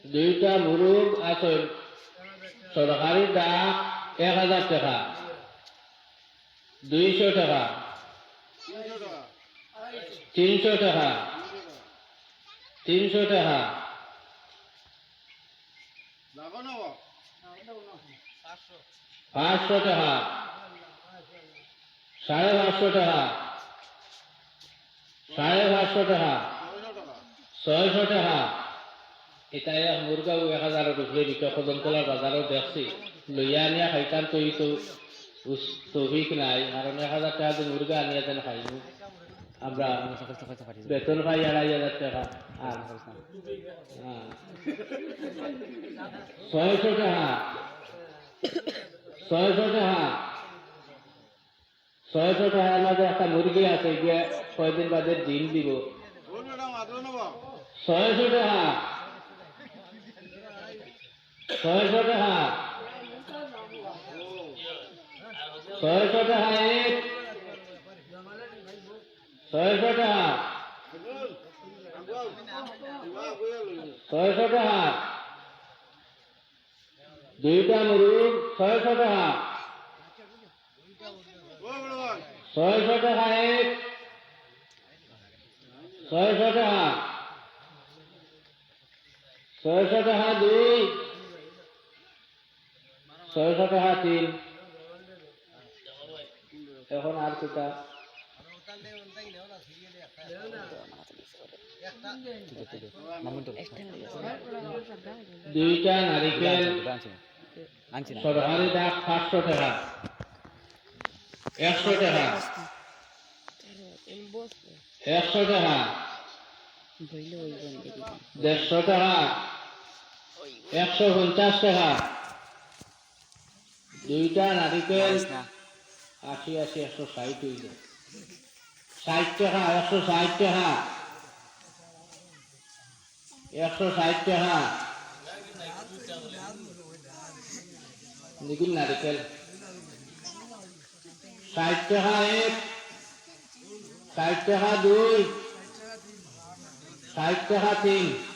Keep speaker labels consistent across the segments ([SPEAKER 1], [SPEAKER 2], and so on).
[SPEAKER 1] দুইটা মুরুগ আছে সরকারি ডাক 1000 টাকা 200 টাকা 300 টাকা 300 টাকা 500 টাকা 550 টাকা 550 টাকা 600 টাকা এটা মুরগা 1000 ঢুকলে বিকা কদমতলার বাজারও দেখছি লইয়া আনিয়া খাইতাম তো এই তো তৌফিক নাই কারণ 1000 টাকা দিয়ে মুরগা আনিয়া দেন খাইনি আমরা বেতন পাই 2500 টাকা আর 600 টাকা 600 টাকা 600 টাকার মধ্যে একটা মুরগি আছে গিয়ে কয়দিন বাদে ডিম দিব 600 টাকা 600 টাকা 600 টাকা 600 টাকা 600 টাকা দুইটা মুরগ 600 টাকা 600 টাকা 600 টাকা 600 টাকা 2 600 টাকা 3 এখন আর কোথা দুইটা নারিকেল সরকারি ডাক 500 টাকা 100 টাকা 100 টাকা 150 টাকা 150 টাকা দুইটা নারিকেল 80 80 160 হইল 60 টাকা 160 টাকা 160 টাকা নিগুল নারিকেল 60 টাকা 1 60 টাকা 2 60 টাকা 3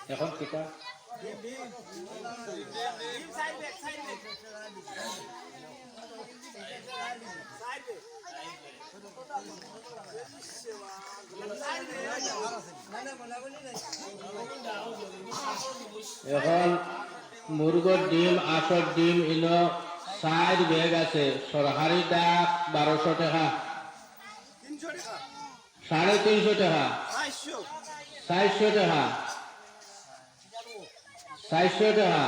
[SPEAKER 1] এখন কিটা এখন মুরগর ডিম 8 ডিম ইনো 60 ব্যাগ আছে সরকারি ডাক 1200 টাকা 350 টাকা 400 টাকা 400 টাকা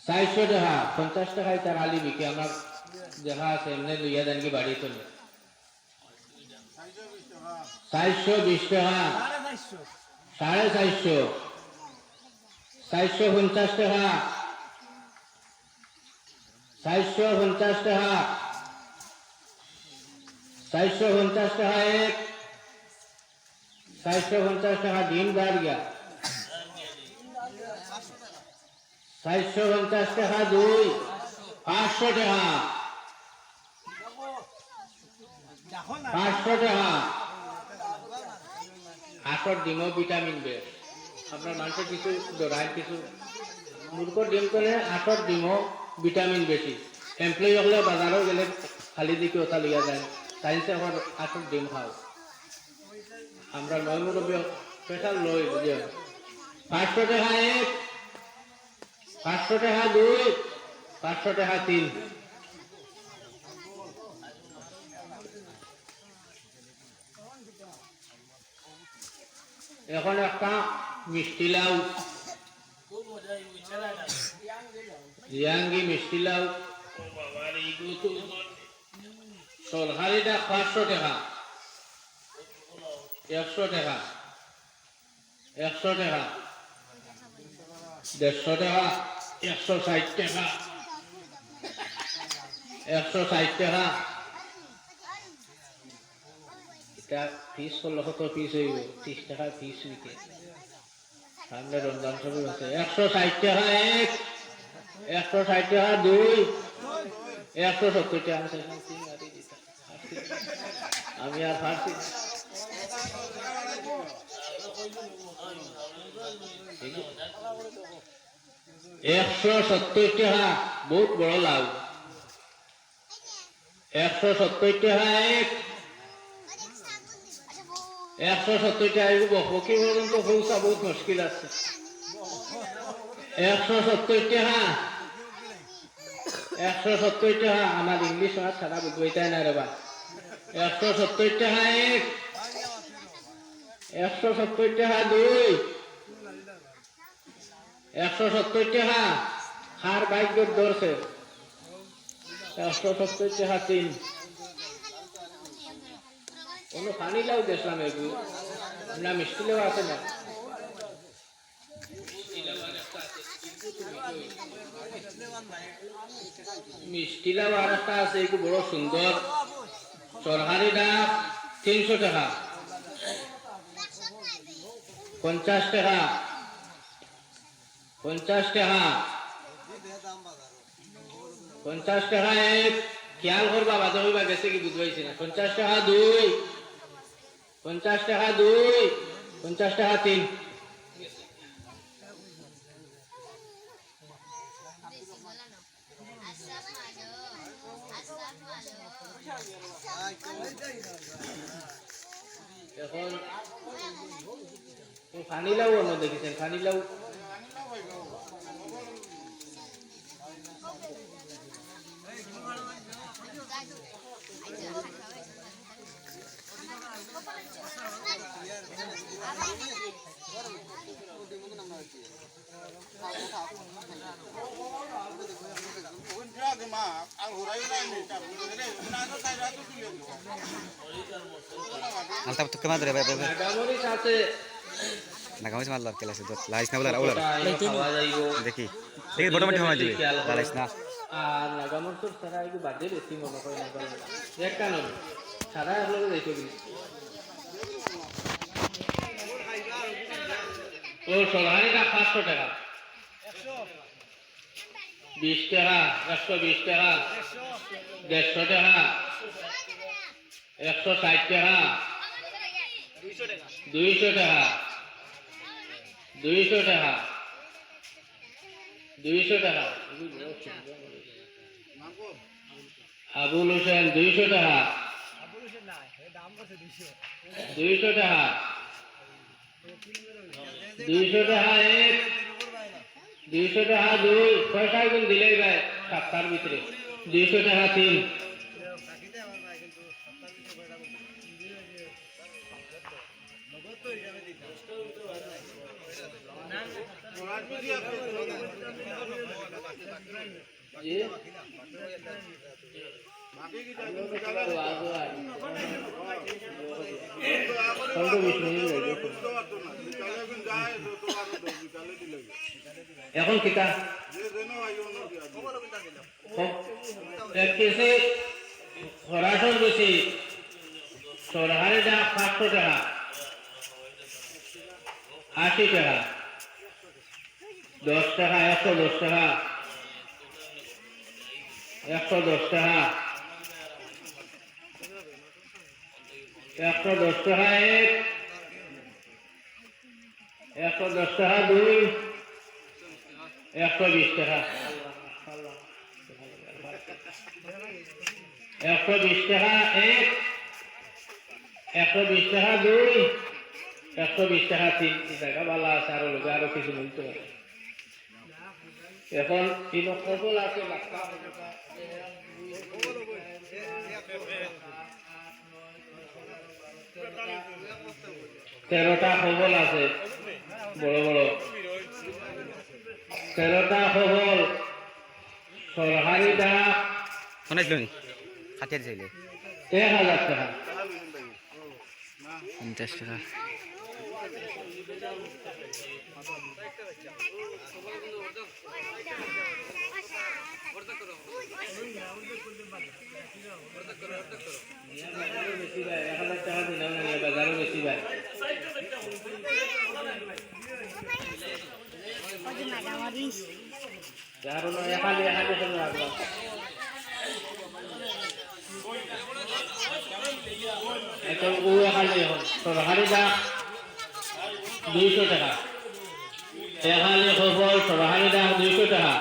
[SPEAKER 1] 400 টাকা 50 টাকায় তার আলি বিকে আমার দেখা আছে এমনি লইয়া দেন কি বাড়ি চলে 420 টাকা 450 450 টাকা 450 টাকা 450 টাকা 1 450 টাকা ডিম দাঁড় গিয়া 450 টাকা 2 500 টাকা 500 টাকা 8 ডিমও ভিটামিন বে আপনার মানুষের কিছু দরাই কিছু মুরগর ডিম করে 8 ডিমও ভিটামিন বেশি এমপ্লয়ি হলে বাজারও গেলে খালি দিকে ওটা লইয়া যায় সাইন্সে আমার 8 ডিম খাও আমরা 9 মুরব্বী স্পেশাল লই বুঝে 500 টাকা 1 500 টাকা 2 500 টাকা 3 এখন একটা মিষ্টি লাউ ইয়াঙ্গি মিষ্টি লাউ সরকারিটা 500 টাকা 100 টাকা 100 টাকা 150 টাকা 160 টাকা 160 টাকা এটা পিস করলে কত পিস হইব 30 টাকা পিস উইকে সামনে রমজান শুরু হচ্ছে 160 টাকা এক 160 টাকা দুই 170 টাকা আমি আর ফার্সি 170 টাকা বহুত বড় লাভ 170 টাকা এক 170 টাকা বকি পর্যন্ত পৌঁছা বহুত মুশকিল আছে 170 টাকা 170 টাকা আমার ইংলিশ আর সারা বুঝবইতাই না রে বা 170 টাকা এক 170 টাকা দুই 170 টাকা হার বাইক ধরছে 170 টাকা তিন কোনো পানি লাউ দেখলাম এগুলো আমরা মিষ্টি লেও আছে না মিষ্টি লাউ আর একটা আছে এগুলো বড় সুন্দর সরকারিটা 300 টাকা 50 টাকা 50 টাকা 50 টাকা এক খেয়াল করবা বাধা হইবা গেছে কি বুঝবাইছি না 50 টাকা দুই 50 টাকা দুই 50 টাকা তিন এখন পানি লাউ অন্য দেখেছেন পানি লাউ
[SPEAKER 2] Alta tu kemana deh, bebe?
[SPEAKER 1] নাগামরিচ আছে
[SPEAKER 2] Nagamis malah kelas itu. Lais na bola, ular.
[SPEAKER 1] খাওয়া যাইব
[SPEAKER 2] Deki, deki bottom mati hama jibe. Lais na.
[SPEAKER 1] আর নাগামরিচ ছাড়া এগুলো বাদে বেশি মনে করে না এক কারণ ছাড়া এগুলো দেখো কিন্তু ও সরকারিটা 500 টাকা 20 টাকা 120 টাকা 150 টাকা 160 টাকা 200 টাকা 200 টাকা 200 টাকা আবুল হোসেন 200 টাকা 200 টাকা 200 টাকা এক 200 টাকা দুই পয়সা গুণ দিলেই ভাই সপ্তাহের ভিতরে 200 টাকা তিন এখন কিতা এক কেসে খরাসর বেশি সরকারি দাম 500 টাকা 80 টাকা 10 টাকা 110 টাকা 110 টাকা 110 টাকা এক 110 টাকা দুই 120 টাকা 120 টাকা এক 120 টাকা দুই 120 টাকা তিন টাকা ভালো আছে আরো লোক আরো কিছু বলতে পারে এখন তিন কবল আছে তেরোটা কবল আছে বড় বড় 13টা কবল সরকারি দাম
[SPEAKER 2] শুনাইছিল নি খাটিয়ার চাইলে
[SPEAKER 1] 1000 টাকা
[SPEAKER 2] 50 টাকা
[SPEAKER 3] Orada
[SPEAKER 1] টাকা দিলাম না নিয়ে বাজারও বেশি ভাই যার হলো এখানে করে রাখলাম এখন ও এখানে এখন সরকারি দাম 200 টাকা এখানে খবর সরকারি দাম 200 টাকা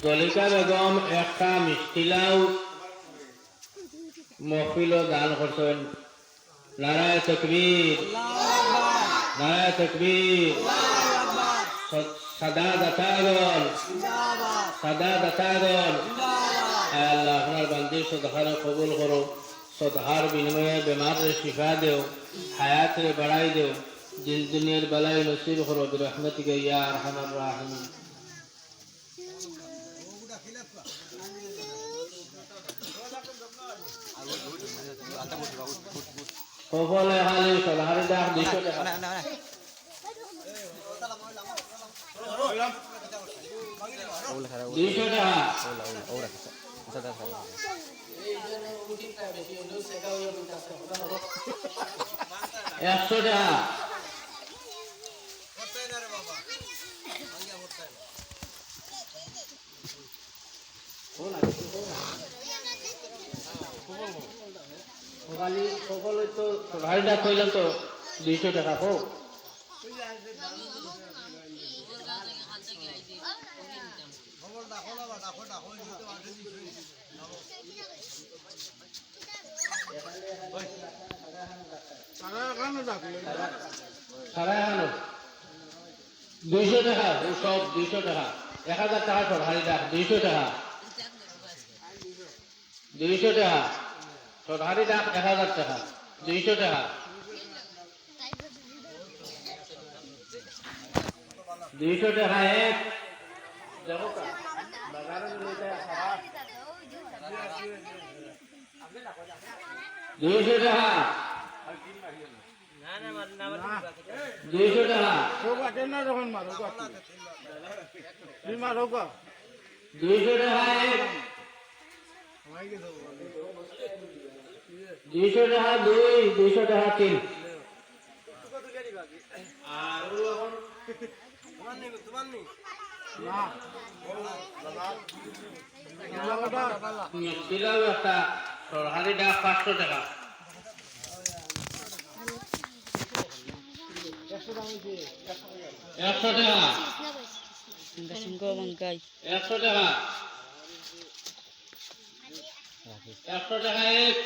[SPEAKER 1] জলিকা বেগম একটা মিষ্টিলাও মহফিল দান করছেন নারায় তকবীর সাদা দাতাগণ আল্লাহ আপনার বান্দির সদহার কবুল করো সদহার বিনিময়ে বেমারে শিফা দেও হায়াত রে বাড়াই দেও দিল দুনিয়ার বালাই নসিব করো বিরহমতিকে ইয়া আরহামার রাহিমিন সকলে হালি সদহার দাম 200 টাকা 200 টাকা একশো টাকা সকলে তো ভাইটা কইলাম তো 200 টাকা হোক সারা এখানো 200 টাকা সব 200 টাকা 1000 টাকা সরকারি দাম 200 টাকা 200 টাকা সরকারি দাম 1000 টাকা 200 টাকা 200 টাকা এক দেখো বাজারে নিতে খারাপ 200 টাকা 200 টাকা 200 টাকা এক 200 টাকা দুই 200 টাকা তিন মিষ্টিলাও একটা সরকারি দাম 500 টাকা 100 টাকা 100 টাকা 100 টাকা এক 100 টাকা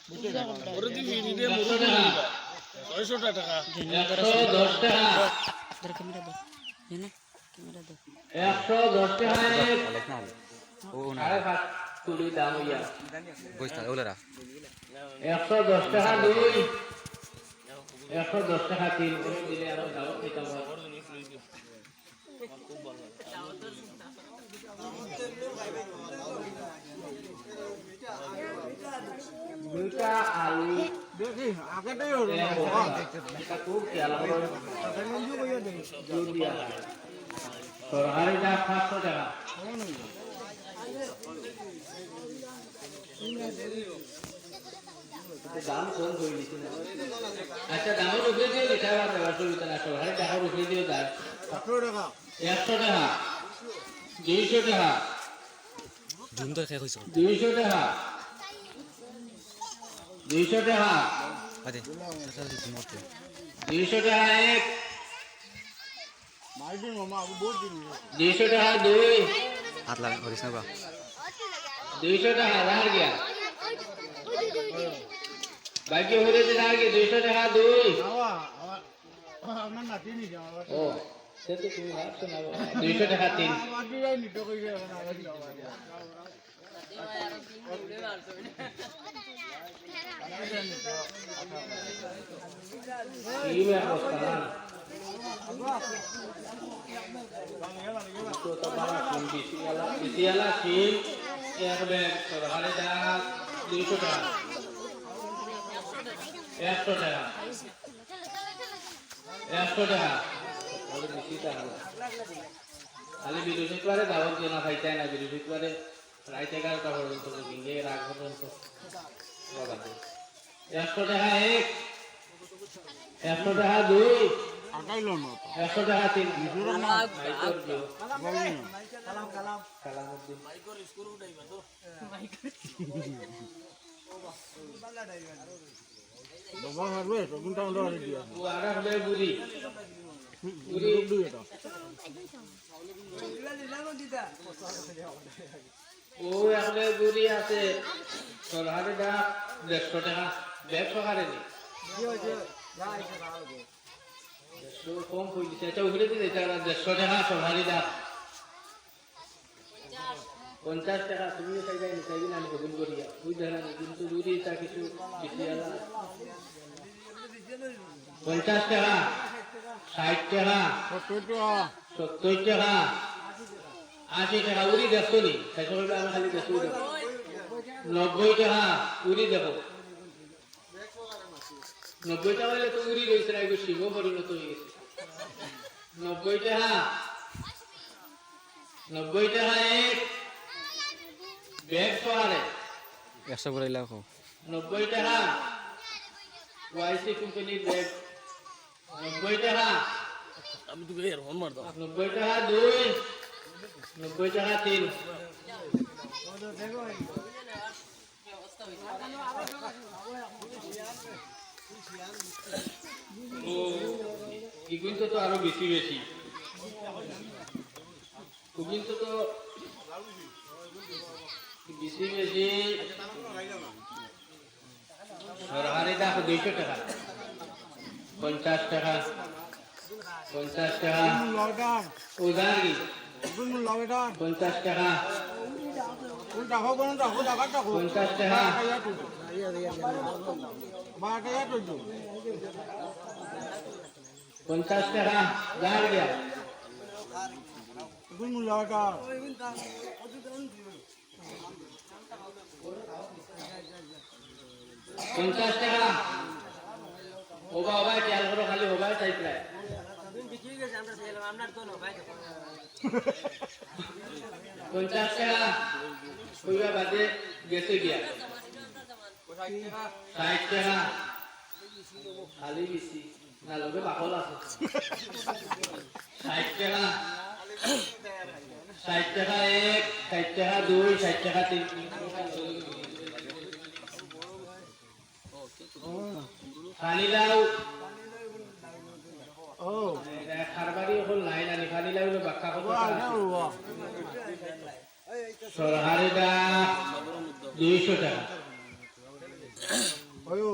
[SPEAKER 1] 110 টাকা 110 টাকা এক তুলি দাম ইয়া 110 টাকা দুই 110 টাকা তিন দিলে আরো দাও খেতাম দুইটা আলু দেখি আগেটাই হলো এটা খুব খেয়াল করো সরকারি দাম 500 টাকা দাম কম হয়ে গেছে আচ্ছা দামের উপরে দিয়ে লেখা আছে অসুবিধা না সরকারি টাকার উপরে দিয়ে যায় 100 টাকা 100 টাকা 200 টাকা 200 টাকা 200 টাকা 200 টাকা এক 200 টাকা দুই 200 টাকা बाहर गया ভাগ্য হরে দিন আগে 200 টাকা দুই
[SPEAKER 3] আপনার নাতি নিছে আমার
[SPEAKER 1] ও সে তো তুমি ভাবছো না 200 টাকা তিন
[SPEAKER 3] আমার দিলাই নিতে কইছে এখন আমার
[SPEAKER 1] কি অবস্থা না তো তো বাবা ফোন বিসিয়ালা সিম এক ব্যাগ সরকারি টাকা 200 টাকা 100 টাকা 100 টাকা বলে বেশি টাকা খালি বৃহস্পতিবারে দাওয়াত দিয়ে না খাইতে না বৃহস্পতিবারে রাইতে 11টা পর্যন্ত কিনগে রাত পর্যন্ত বাবা 100 টাকা এক 100 টাকা দুই
[SPEAKER 3] আগাইলো না
[SPEAKER 1] 100 টাকা তিন
[SPEAKER 3] বাবা হারবে তখনটা আমরা আরে দিয়া
[SPEAKER 1] বুড়ি ও একটা বুড়ি আছে সরকারি ডাক 150 টাকা ব্যাগ সরকারি নি কম পড়ছে এটা উঠে দিলে এটা 150 টাকা সরকারি ডাক 50 টাকা তুমি চাইবে না চাইবে না আমি কবুল করিয়া বুঝলে না কিন্তু বুড়ি তা কিছু বেশি আলা 50 টাকা 60 টাকা 70 টাকা 80 টাকা উড়ি দেখো নি শেষ হইলে আমি খালি দেখো 90 টাকা উড়ি দেখো 90 টাকা হলে তো উড়ি রয়েছে না এগুলো শিব পরিণত হয়ে গেছে 90 টাকা 90 টাকা এক ব্যাগ সহারে
[SPEAKER 2] 100 করে লাও
[SPEAKER 1] 90 টাকা ওয়াইসি কোম্পানির ব্যাগ 90 টাকা
[SPEAKER 3] আমি তো বের হন মার দাও
[SPEAKER 1] 90 টাকা দুই 90 টাকা তিন ও কিন্তু তো আরো বেশি বেশি কিন্তু তো বেশি বেশি সরকারি দাম 200 টাকা 50 টাকা 50 টাকা
[SPEAKER 3] লটার
[SPEAKER 1] উদারি
[SPEAKER 3] কোন লটার
[SPEAKER 1] 50 টাকা
[SPEAKER 3] কোন টাকা কোন টাকা টাকা টাকা
[SPEAKER 1] 50 টাকা
[SPEAKER 3] বাটা ya তো
[SPEAKER 1] 50 টাকা দাঁড় গিয়া
[SPEAKER 3] কোন লটার
[SPEAKER 1] 50 টাকা ও বাবা খেয়াল করো খালি হবাই চাইছে 50 টাকা কইবা বাদে গেছে গিয়া 60 টাকা খালি বেশি না লগে বাকল আছে 60 টাকা 60 টাকা এক 60 টাকা দুই 60 টাকা তিন খালি লাউ
[SPEAKER 3] ও
[SPEAKER 1] খারবারি হল নাই নানি খালি লাউ বাক্কা কত
[SPEAKER 3] ওয়া
[SPEAKER 1] সরহারি দা 200 টাকা
[SPEAKER 3] ওয়ো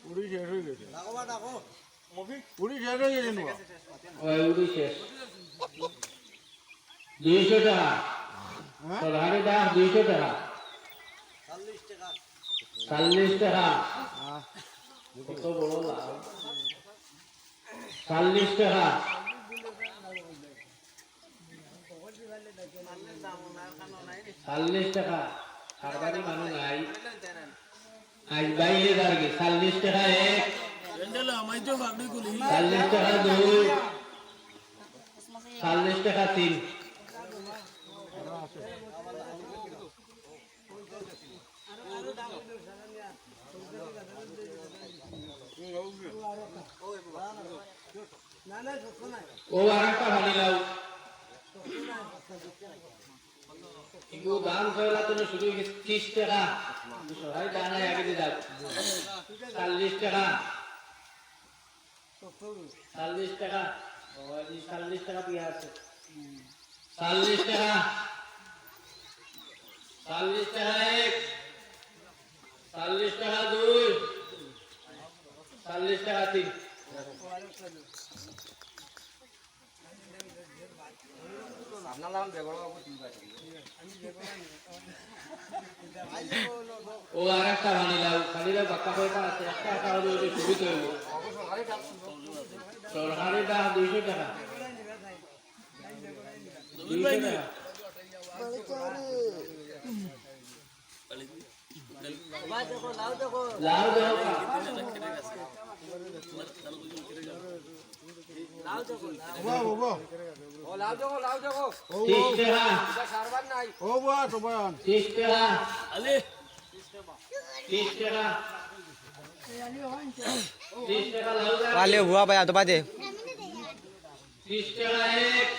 [SPEAKER 3] উড়ি শেষ হয়ে গেছে উড়ি শেষ হয়ে গেছে না
[SPEAKER 1] ওই উড়ি শেষ 200 টাকা সরহারি দা 200 টাকা 40 টাকা কত বড় লাভ 40 টাকা 40 টাকা খারবারি মানুষ নাই আজ বাইরে যাবে 40 টাকা এক 40 টাকা দুই 40 টাকা তিন ও আরেকটা ভালো লাউ এগো দাম কইলা তো শুরু হয়ে 30 টাকা সবাই দানা আগে দিয়ে দাও 40 টাকা 40 টাকা ওই 40 টাকা দিয়ে আছে 40 টাকা 40 টাকা এক, 40 টাকা দুই, 40 টাকা তিন। ও আর একটা ভানিলাও বাক্কা পয়সা আছে, একটা টাকা হলে ওটা সুবিধা হইব। তরকারিটা 200 টাকা, 200 টাকা। লাউ দেখো কা?
[SPEAKER 3] বাবা বাবা
[SPEAKER 1] 30 টাকা,
[SPEAKER 3] ও বাবা তোমার
[SPEAKER 1] 30 টাকা, 30 টাকা, 30 টাকা লাউ দাও।
[SPEAKER 2] वाले हुआ भाई तो बाजे
[SPEAKER 1] 30 টাকা এক,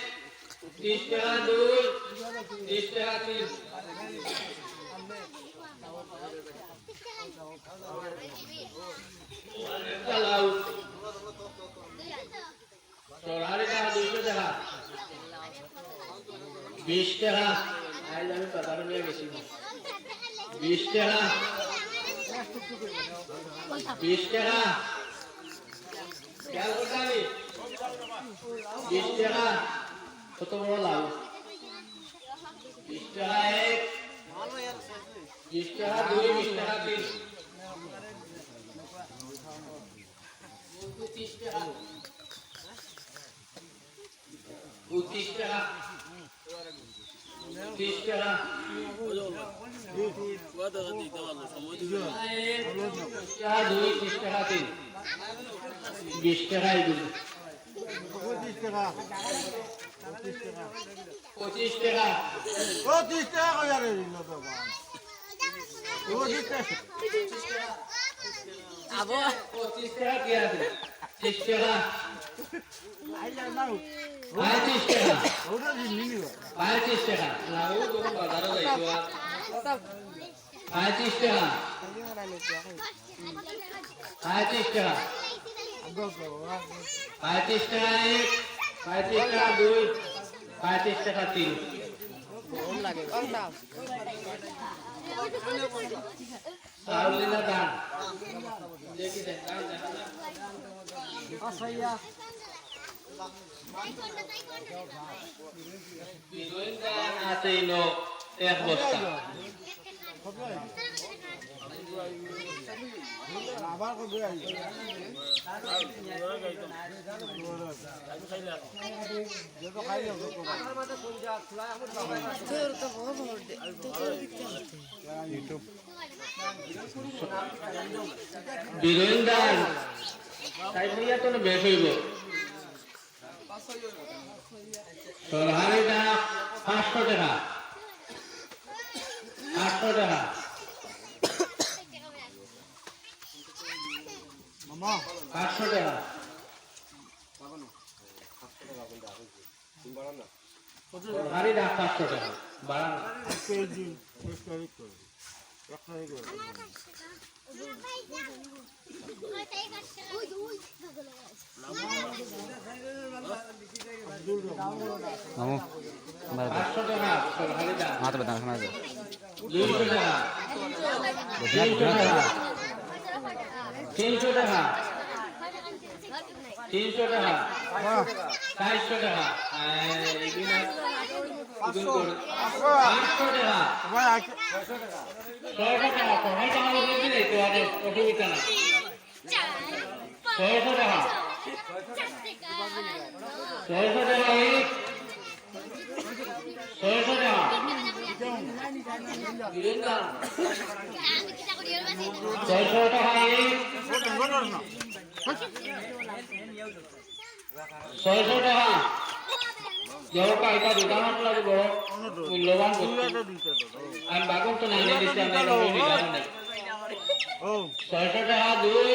[SPEAKER 1] 30 টাকা দুই, 30 টাকা তিন। একটা লাউ, তরকারিটা 200 টাকা, 20 টাকা। আজ আমি বাজারে নিয়ে গেছি, 20 টাকা, 20 টাকা। খেয়াল করতে আমি 20 টাকা। কত বড় লাউ, 20 টাকা এক, 20 টাকা দুই, 20 টাকা তিন, 30 টাকা, 30 টাকা, 30 টাকা, 30 টাকা তিন, 20 টাকা এগুলো,
[SPEAKER 3] 25 টাকা
[SPEAKER 1] 25 টাকা,
[SPEAKER 3] 30 টাকা কইয়া রে দিলো তো বাবা 25 টাকা
[SPEAKER 1] 25 টাকা কি আছে, 30 টাকা,
[SPEAKER 3] আইলা নাও
[SPEAKER 1] 35 টাকা,
[SPEAKER 3] ওটা দিনি না
[SPEAKER 1] 35 টাকা। লাউ যখন বাজারে যাইতো 35 টাকা, 35 টাকা,
[SPEAKER 3] আদো তো বাবা
[SPEAKER 1] 35 টাকা এক, 35 টাকা দুই, 35 টাকা তিন। চাউলিনা দান দেখি দেন, দাম দেখা যাক। বিজয়ীর দান আছে ইনো এক বস্তা,
[SPEAKER 3] আবার কই আই যেটা খাইলে তো
[SPEAKER 1] বিজয়ীর দান তাই বইয়া তো বেশ হইব। তরহারিটা 500 টাকা, 800 টাকা,
[SPEAKER 3] মামা
[SPEAKER 1] 500 টাকা, তরহারিটা 500 টাকা বাড়ান।
[SPEAKER 3] কেজি 1 তারিখ করে 1 তারিখ করে
[SPEAKER 2] मामू
[SPEAKER 1] 500 টাকা তরহারিটা,
[SPEAKER 2] हाँ तो बता सुना दो
[SPEAKER 1] 200 টাকা, 300 টাকা, 300 টাকা, 300 টাকা, 400 টাকা, 500 টাকা,
[SPEAKER 3] ভাই
[SPEAKER 1] 600 টাকা, 600 টাকা বলতে নেই তো আর অসুবিধা না, 600 টাকা, 600 টাকা এক, 600 টাকা, বীরেন্দ্র 600 টাকা এক, 600 টাকা। যেহেতু এটা দোকানত লাগিব মূল্যবান বস্তু, আমি বাগন তো নাই দিচ্ছি, আমি
[SPEAKER 3] ও
[SPEAKER 1] 600 টাকা দুই,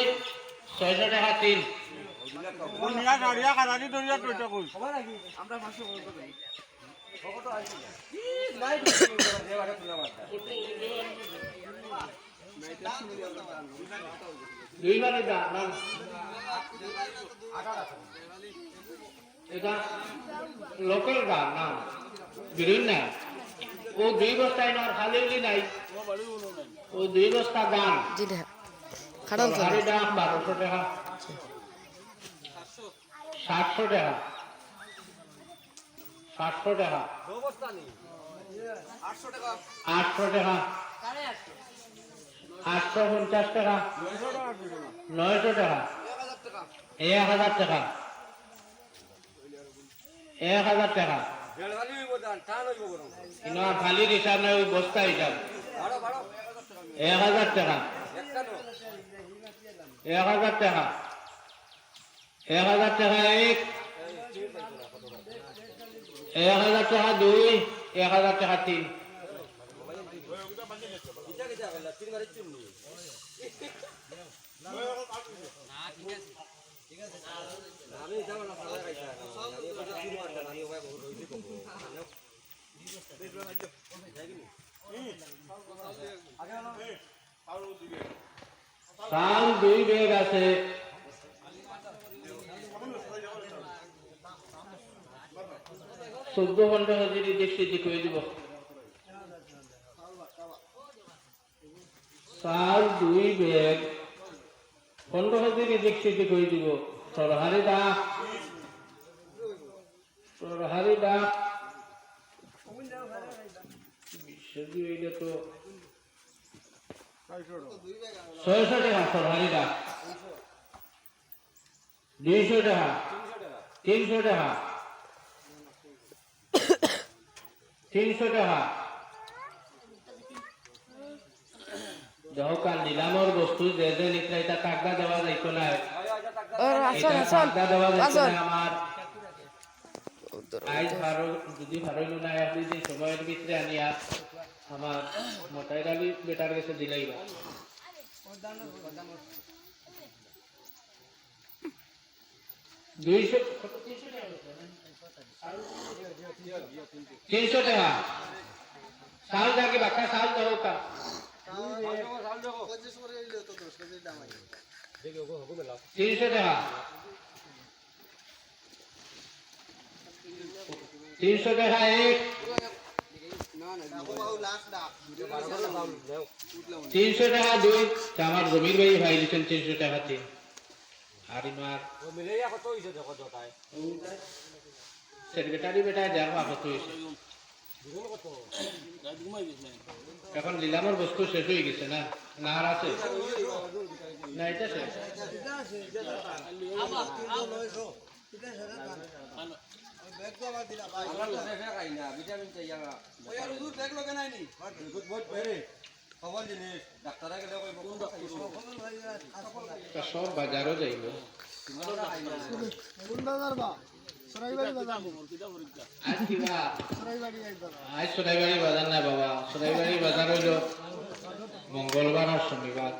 [SPEAKER 1] 600 টাকা তিন,
[SPEAKER 3] কোনিয়া গাড়িয়া কাটারি দরিয়া তোইটা কই
[SPEAKER 1] দুইবারে দাম না এটা লোকাল গান না বিভিন্ন ও 2 বস্তা আর খালি উলি নাই ও 2 বস্তা দাম
[SPEAKER 4] জি দেখা খাড়াল তো
[SPEAKER 1] তরহারি দাম 1200 টাকা 700 টাকা 700 টাকা 800 টাকা 850 টাকা 900 টাকা 1000 টাকা 1000 টাকা ইনো খালির হিসাব নাই ওই বস্তা হিসাব 1000 টাকা 1000 টাকা 1000 টাকা এক 1000 টাকা দুই 1000 টাকা তিন চাল 2 ব্যাগ আছে চৌদ্দ ঘন্টা হাজিরি দেখছি করে দিব চাল 2 ব্যাগ 15 হাজিরি দেখছি করে দিব তরহারি দা বিশ্বজি হইলে তো 600 টাকা তরহারি দা 200 টাকা 300 টাকা 300 টাকা যখন নিলামর বস্তু যে যে নিত্রাইতা কাগদা দেওয়া যাইতো না
[SPEAKER 4] আসুন আসুন
[SPEAKER 1] দেওয়া যাইতো
[SPEAKER 4] আসুন
[SPEAKER 1] না আমার আজ ভালো যদি ভালো না আপনি যে সময়ের ভিতরে আনিয়া আমার মোটাইর আলী বেটার কাছে দিলাই বা 300 টাকা চাল যাকে বাক্কা চাল দেবো কা 300 টাকা 300 টাকা এক 300 টাকা দুই আমার জমির ভাই ভাই দিচ্ছেন 300 টাকা তিন আর ইমার সেক্রেটারি বেটা দেখো কত হয়েছে এখন নিলামের বস্তু শেষ হয়ে গেছে না না আর আছে না এটা শেষ সব বাজারও যাইব আজ কিবা আজ সরাইবাড়ি বাজার না বাবা সরাইবাড়ি বাজার হইল মঙ্গলবার আর শনিবার